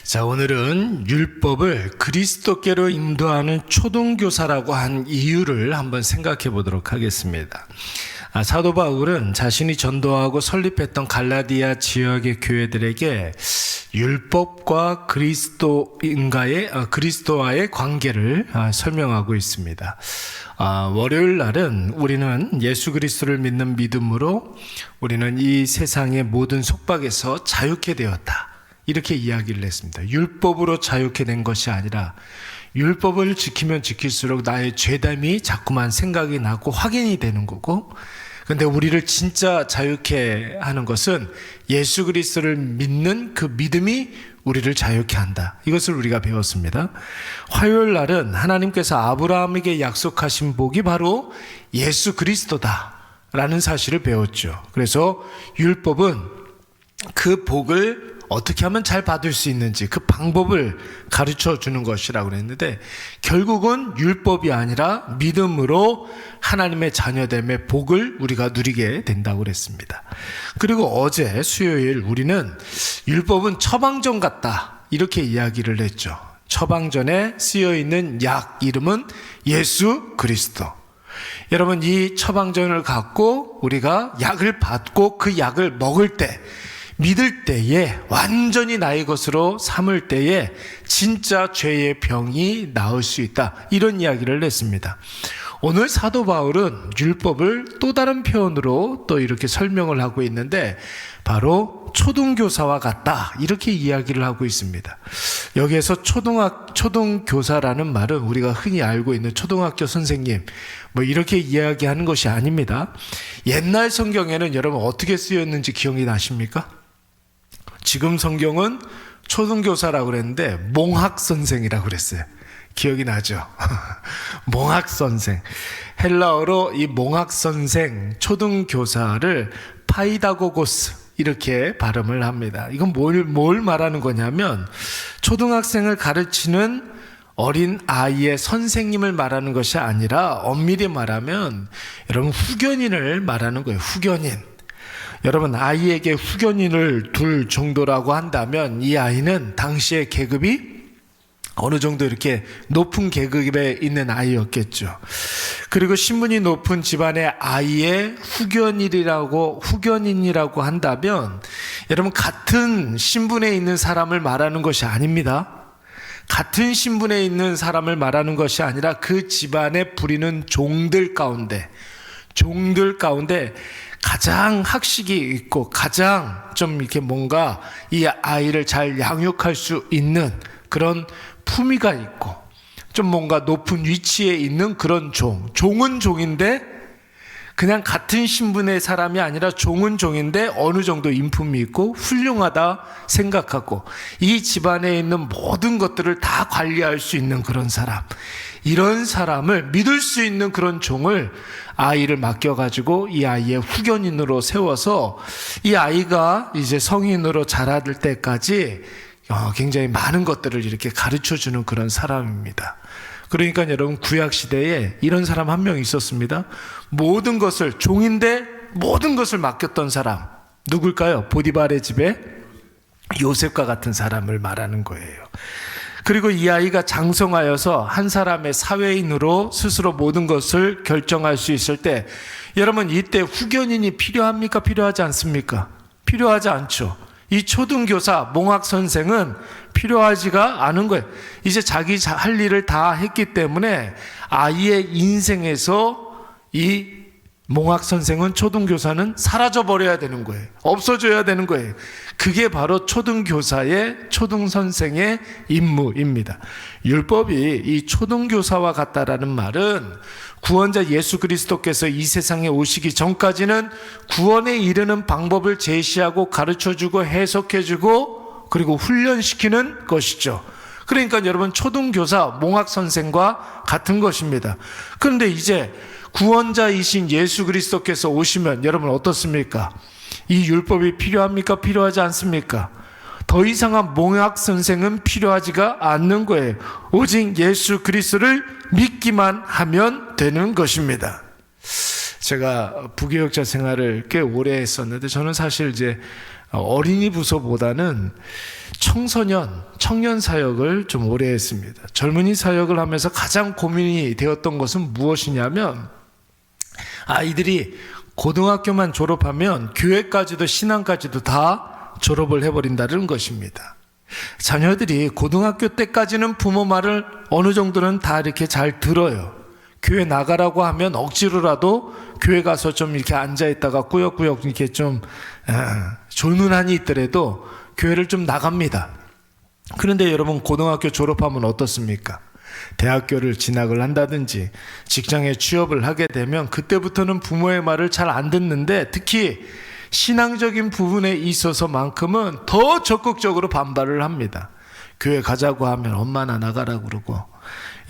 자, 오늘은 율법을 그리스도께로 인도하는 초등교사라고 한 이유를 한번 생각해 보도록 하겠습니다. 사도 바울은 자신이 전도하고 설립했던 갈라디아 지역의 교회들에게 율법과 그리스도와의 관계를 설명하고 있습니다. 월요일 날은 우리는 예수 그리스도를 믿는 믿음으로 우리는 이 세상의 모든 속박에서 자유케 되었다, 이렇게 이야기를 했습니다. 율법으로 자유케 된 것이 아니라 율법을 지키면 지킬수록 나의 죄됨이 자꾸만 생각이 나고 확인이 되는 거고, 근데 우리를 진짜 자유케 하는 것은 예수 그리스도를 믿는 그 믿음이 우리를 자유케 한다. 이것을 우리가 배웠습니다. 화요일 날은 하나님께서 아브라함에게 약속하신 복이 바로 예수 그리스도다라는 사실을 배웠죠. 그래서 율법은 그 복을 어떻게 하면 잘 받을 수 있는지 그 방법을 가르쳐 주는 것이라고 그랬는데, 결국은 율법이 아니라 믿음으로 하나님의 자녀됨의 복을 우리가 누리게 된다고 그랬습니다. 그리고 어제 수요일 우리는 율법은 처방전 같다, 이렇게 이야기를 했죠. 처방전에 쓰여있는 약 이름은 예수 그리스도. 여러분, 이 처방전을 갖고 우리가 약을 받고 그 약을 먹을 때, 믿을 때에, 완전히 나의 것으로 삼을 때에 진짜 죄의 병이 나을 수 있다, 이런 이야기를 했습니다. 오늘 사도 바울은 율법을 또 다른 표현으로 또 이렇게 설명을 하고 있는데, 바로 초등교사와 같다, 이렇게 이야기를 하고 있습니다. 여기에서 초등교사라는 말은 우리가 흔히 알고 있는 초등학교 선생님 이렇게 이야기하는 것이 아닙니다. 옛날 성경에는 여러분 어떻게 쓰였는지 기억이 나십니까? 지금 성경은 초등교사라고 그랬는데 몽학선생이라고 그랬어요. 기억이 나죠? 몽학선생. 헬라어로 이 몽학선생, 초등교사를 파이다고고스, 이렇게 발음을 합니다. 이건 뭘 말하는 거냐면, 초등학생을 가르치는 어린 아이의 선생님을 말하는 것이 아니라 엄밀히 말하면 여러분 후견인을 말하는 거예요. 후견인. 여러분, 아이에게 후견인을 둘 정도라고 한다면 이 아이는 당시의 계급이 어느 정도 이렇게 높은 계급에 있는 아이였겠죠. 그리고 신분이 높은 집안의 아이의 후견인이라고 한다면 여러분, 같은 신분에 있는 사람을 말하는 것이 아닙니다. 같은 신분에 있는 사람을 말하는 것이 아니라 그 집안에 부리는 종들 가운데 가장 학식이 있고 가장 좀 이렇게 뭔가 이 아이를 잘 양육할 수 있는 그런 품위가 있고 좀 뭔가 높은 위치에 있는 그런 종은 종인데, 그냥 같은 신분의 사람이 아니라 종은 종인데 어느 정도 인품이 있고 훌륭하다 생각하고 이 집안에 있는 모든 것들을 다 관리할 수 있는 그런 사람, 이런 사람을 믿을 수 있는 그런 종을 아이를 맡겨가지고 이 아이의 후견인으로 세워서 이 아이가 이제 성인으로 자랄 때까지 굉장히 많은 것들을 이렇게 가르쳐주는 그런 사람입니다. 그러니까 여러분, 구약시대에 이런 사람 한 명 있었습니다. 모든 것을, 종인데 모든 것을 맡겼던 사람, 누굴까요? 보디발의 집에 요셉과 같은 사람을 말하는 거예요. 그리고 이 아이가 장성하여서 한 사람의 사회인으로 스스로 모든 것을 결정할 수 있을 때, 여러분, 이때 후견인이 필요합니까? 필요하지 않습니까? 필요하지 않죠. 이 초등교사, 몽학선생은 필요하지가 않은 거예요. 이제 자기 할 일을 다 했기 때문에 아이의 인생에서 이 몽학선생은, 초등교사는 사라져버려야 되는 거예요. 없어져야 되는 거예요. 그게 바로 초등선생의 임무입니다. 율법이 이 초등교사와 같다라는 말은 구원자 예수 그리스도께서 이 세상에 오시기 전까지는 구원에 이르는 방법을 제시하고 가르쳐주고 해석해주고 그리고 훈련시키는 것이죠. 그러니까 여러분, 초등교사, 몽학선생과 같은 것입니다. 그런데 이제 구원자이신 예수 그리스도께서 오시면 여러분 어떻습니까? 이 율법이 필요합니까? 필요하지 않습니까? 더 이상한 몽학선생은 필요하지가 않는 거예요. 오직 예수 그리스도를 믿기만 하면 되는 것입니다. 제가 부교육자 생활을 꽤 오래 했었는데 저는 사실 이제 어린이 부서보다는 청년 사역을 좀 오래 했습니다. 젊은이 사역을 하면서 가장 고민이 되었던 것은 무엇이냐면 아이들이 고등학교만 졸업하면 교회까지도 신앙까지도 다 졸업을 해버린다는 것입니다. 자녀들이 고등학교 때까지는 부모 말을 어느 정도는 다 이렇게 잘 들어요. 교회 나가라고 하면 억지로라도 교회 가서 좀 이렇게 앉아있다가 꾸역꾸역 이렇게 좀 졸는 한이 있더라도 교회를 좀 나갑니다. 그런데 여러분 고등학교 졸업하면 어떻습니까? 대학교를 진학을 한다든지 직장에 취업을 하게 되면 그때부터는 부모의 말을 잘 안 듣는데 특히 신앙적인 부분에 있어서만큼은 더 적극적으로 반발을 합니다. 교회 가자고 하면 엄마나 나가라고 그러고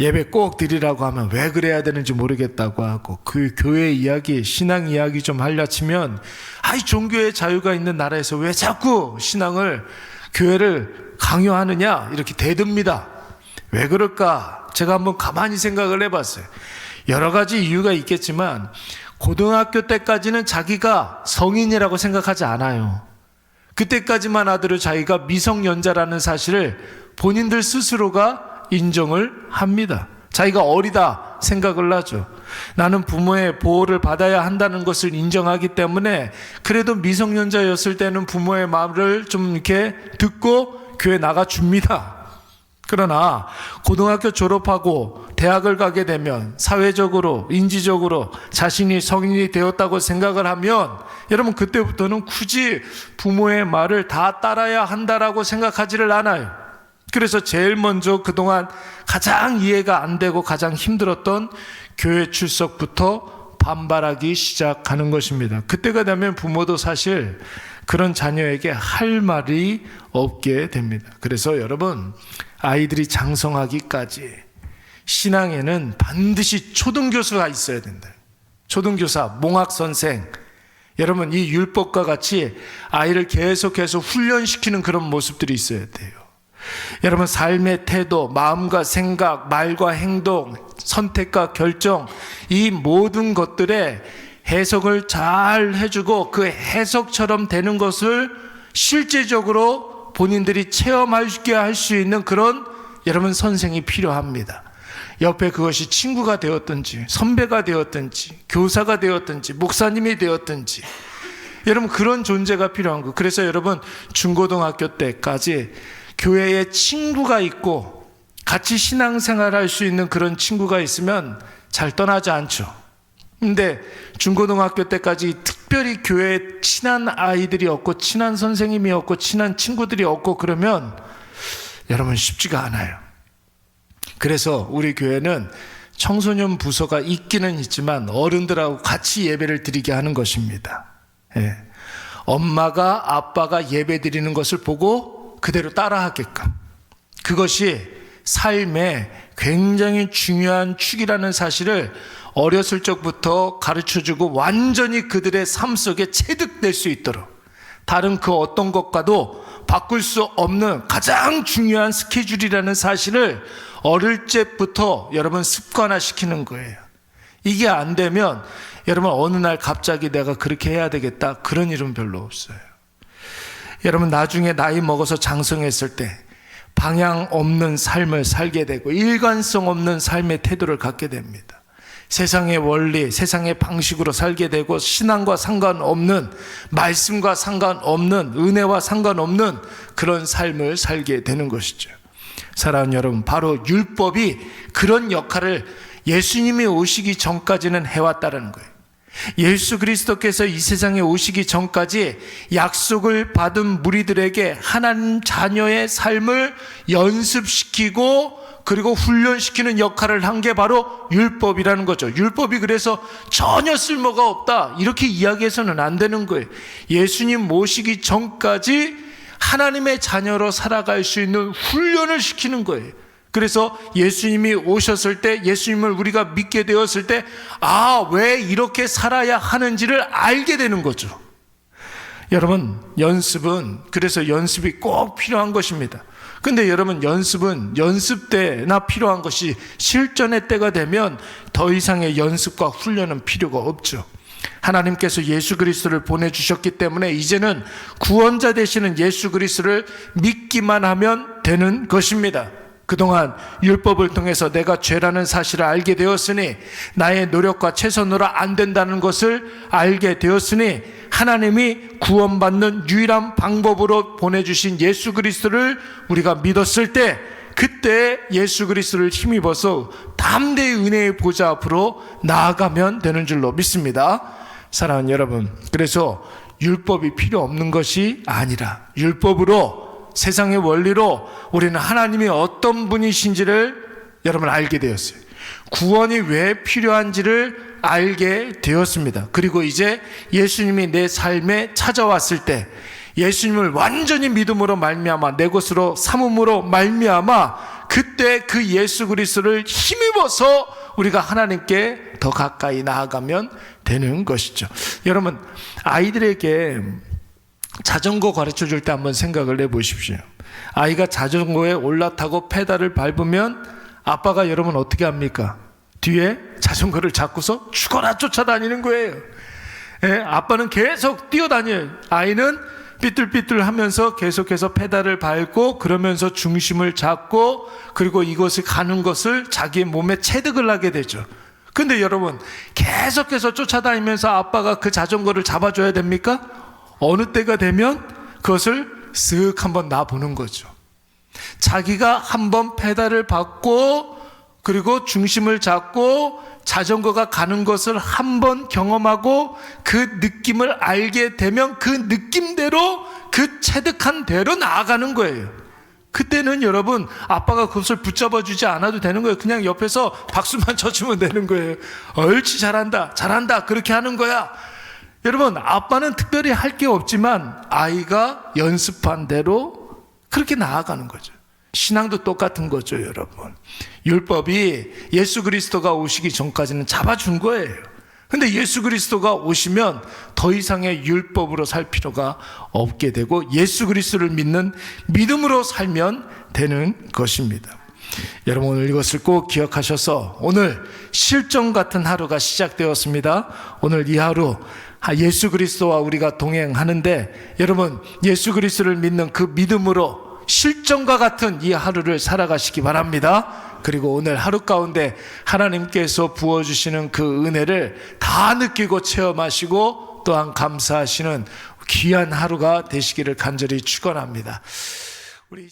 예배 꼭 드리라고 하면 왜 그래야 되는지 모르겠다고 하고 그 교회 이야기, 신앙 이야기 좀 하려 치면 종교의 자유가 있는 나라에서 왜 자꾸 신앙을, 교회를 강요하느냐 이렇게 대듭니다. 왜 그럴까? 제가 한번 가만히 생각을 해봤어요. 여러 가지 이유가 있겠지만 고등학교 때까지는 자기가 성인이라고 생각하지 않아요. 그때까지만 하더라도 자기가 미성년자라는 사실을 본인들 스스로가 인정을 합니다. 자기가 어리다 생각을 하죠. 나는 부모의 보호를 받아야 한다는 것을 인정하기 때문에 그래도 미성년자였을 때는 부모의 말을 좀 이렇게 듣고 교회 나가줍니다. 그러나 고등학교 졸업하고 대학을 가게 되면 사회적으로, 인지적으로 자신이 성인이 되었다고 생각을 하면 여러분 그때부터는 굳이 부모의 말을 다 따라야 한다라고 생각하지를 않아요. 그래서 제일 먼저 그동안 가장 이해가 안 되고 가장 힘들었던 교회 출석부터 반발하기 시작하는 것입니다. 그때가 되면 부모도 사실 그런 자녀에게 할 말이 없게 됩니다. 그래서 여러분 아이들이 장성하기까지 신앙에는 반드시 초등교사가 있어야 된다. 초등교사, 몽학선생. 여러분 이 율법과 같이 아이를 계속해서 훈련시키는 그런 모습들이 있어야 돼요. 여러분 삶의 태도, 마음과 생각, 말과 행동, 선택과 결정, 이 모든 것들의 해석을 잘 해주고 그 해석처럼 되는 것을 실제적으로 본인들이 체험하게 할 수 있는 그런 여러분 선생이 필요합니다. 옆에 그것이 친구가 되었든지 선배가 되었든지 교사가 되었든지 목사님이 되었든지 여러분 그런 존재가 필요한 거. 그래서 여러분 중고등학교 때까지 교회에 친구가 있고 같이 신앙생활 할 수 있는 그런 친구가 있으면 잘 떠나지 않죠. 근데 중고등학교 때까지 특별히 교회에 친한 아이들이 없고 친한 선생님이 없고 친한 친구들이 없고 그러면 여러분 쉽지가 않아요. 그래서 우리 교회는 청소년 부서가 있기는 있지만 어른들하고 같이 예배를 드리게 하는 것입니다. 예. 엄마가 아빠가 예배 드리는 것을 보고 그대로 따라하게끔, 그것이 삶의 굉장히 중요한 축이라는 사실을 어렸을 적부터 가르쳐주고 완전히 그들의 삶 속에 체득될 수 있도록 다른 그 어떤 것과도 바꿀 수 없는 가장 중요한 스케줄이라는 사실을 어릴 때부터 여러분 습관화시키는 거예요. 이게 안 되면 여러분 어느 날 갑자기 내가 그렇게 해야 되겠다 그런 일은 별로 없어요. 여러분 나중에 나이 먹어서 장성했을 때 방향 없는 삶을 살게 되고 일관성 없는 삶의 태도를 갖게 됩니다. 세상의 원리, 세상의 방식으로 살게 되고 신앙과 상관없는, 말씀과 상관없는, 은혜와 상관없는 그런 삶을 살게 되는 것이죠. 사랑하는 여러분, 바로 율법이 그런 역할을 예수님이 오시기 전까지는 해왔다는 거예요. 예수 그리스도께서 이 세상에 오시기 전까지 약속을 받은 무리들에게 하나님 자녀의 삶을 연습시키고 그리고 훈련시키는 역할을 한 게 바로 율법이라는 거죠. 율법이 그래서 전혀 쓸모가 없다 이렇게 이야기해서는 안 되는 거예요. 예수님 모시기 전까지 하나님의 자녀로 살아갈 수 있는 훈련을 시키는 거예요. 그래서 예수님이 오셨을 때, 예수님을 우리가 믿게 되었을 때, 왜 이렇게 살아야 하는지를 알게 되는 거죠. 여러분, 그래서 연습이 꼭 필요한 것입니다. 근데 여러분, 연습은 연습 때나 필요한 것이 실전의 때가 되면 더 이상의 연습과 훈련은 필요가 없죠. 하나님께서 예수 그리스도를 보내주셨기 때문에 이제는 구원자 되시는 예수 그리스도를 믿기만 하면 되는 것입니다. 그동안 율법을 통해서 내가 죄라는 사실을 알게 되었으니, 나의 노력과 최선으로 안 된다는 것을 알게 되었으니, 하나님이 구원받는 유일한 방법으로 보내주신 예수 그리스도를 우리가 믿었을 때, 그때 예수 그리스도를 힘입어서 담대히 은혜의 보좌 앞으로 나아가면 되는 줄로 믿습니다. 사랑하는 여러분, 그래서 율법이 필요 없는 것이 아니라 율법으로, 세상의 원리로 우리는 하나님이 어떤 분이신지를 여러분 알게 되었어요. 구원이 왜 필요한지를 알게 되었습니다. 그리고 이제 예수님이 내 삶에 찾아왔을 때, 예수님을 완전히 믿음으로 말미암아 내 것으로 삼음으로 말미암아 그때 그 예수 그리스도를 힘입어서 우리가 하나님께 더 가까이 나아가면 되는 것이죠. 여러분, 아이들에게 자전거 가르쳐 줄 때 한번 생각을 해보십시오. 아이가 자전거에 올라타고 페달을 밟으면 아빠가 여러분 어떻게 합니까? 뒤에 자전거를 잡고서 죽어라 쫓아다니는 거예요. 아빠는 계속 뛰어다녀요. 아이는 삐뚤삐뚤 하면서 계속해서 페달을 밟고, 그러면서 중심을 잡고, 그리고 이것을 가는 것을 자기의 몸에 체득을 하게 되죠. 근데 여러분, 계속해서 쫓아다니면서 아빠가 그 자전거를 잡아줘야 됩니까? 어느 때가 되면 그것을 쓱 한번 놔보는 거죠. 자기가 한번 페달을 밟고, 그리고 중심을 잡고 자전거가 가는 것을 한번 경험하고 그 느낌을 알게 되면 그 느낌대로, 그 체득한 대로 나아가는 거예요. 그때는 여러분, 아빠가 그것을 붙잡아 주지 않아도 되는 거예요. 그냥 옆에서 박수만 쳐주면 되는 거예요. 옳지, 잘한다, 잘한다, 그렇게 하는 거야. 여러분, 아빠는 특별히 할 게 없지만 아이가 연습한 대로 그렇게 나아가는 거죠. 신앙도 똑같은 거죠, 여러분. 율법이 예수 그리스도가 오시기 전까지는 잡아준 거예요. 근데 예수 그리스도가 오시면 더 이상의 율법으로 살 필요가 없게 되고 예수 그리스도를 믿는 믿음으로 살면 되는 것입니다. 여러분, 오늘 이것을 꼭 기억하셔서 오늘 실전 같은 하루가 시작되었습니다. 오늘 이 하루 예수 그리스도와 우리가 동행하는데, 여러분, 예수 그리스도를 믿는 그 믿음으로 실전과 같은 이 하루를 살아가시기 바랍니다. 그리고 오늘 하루 가운데 하나님께서 부어주시는 그 은혜를 다 느끼고 체험하시고 또한 감사하시는 귀한 하루가 되시기를 간절히 축원합니다. 우리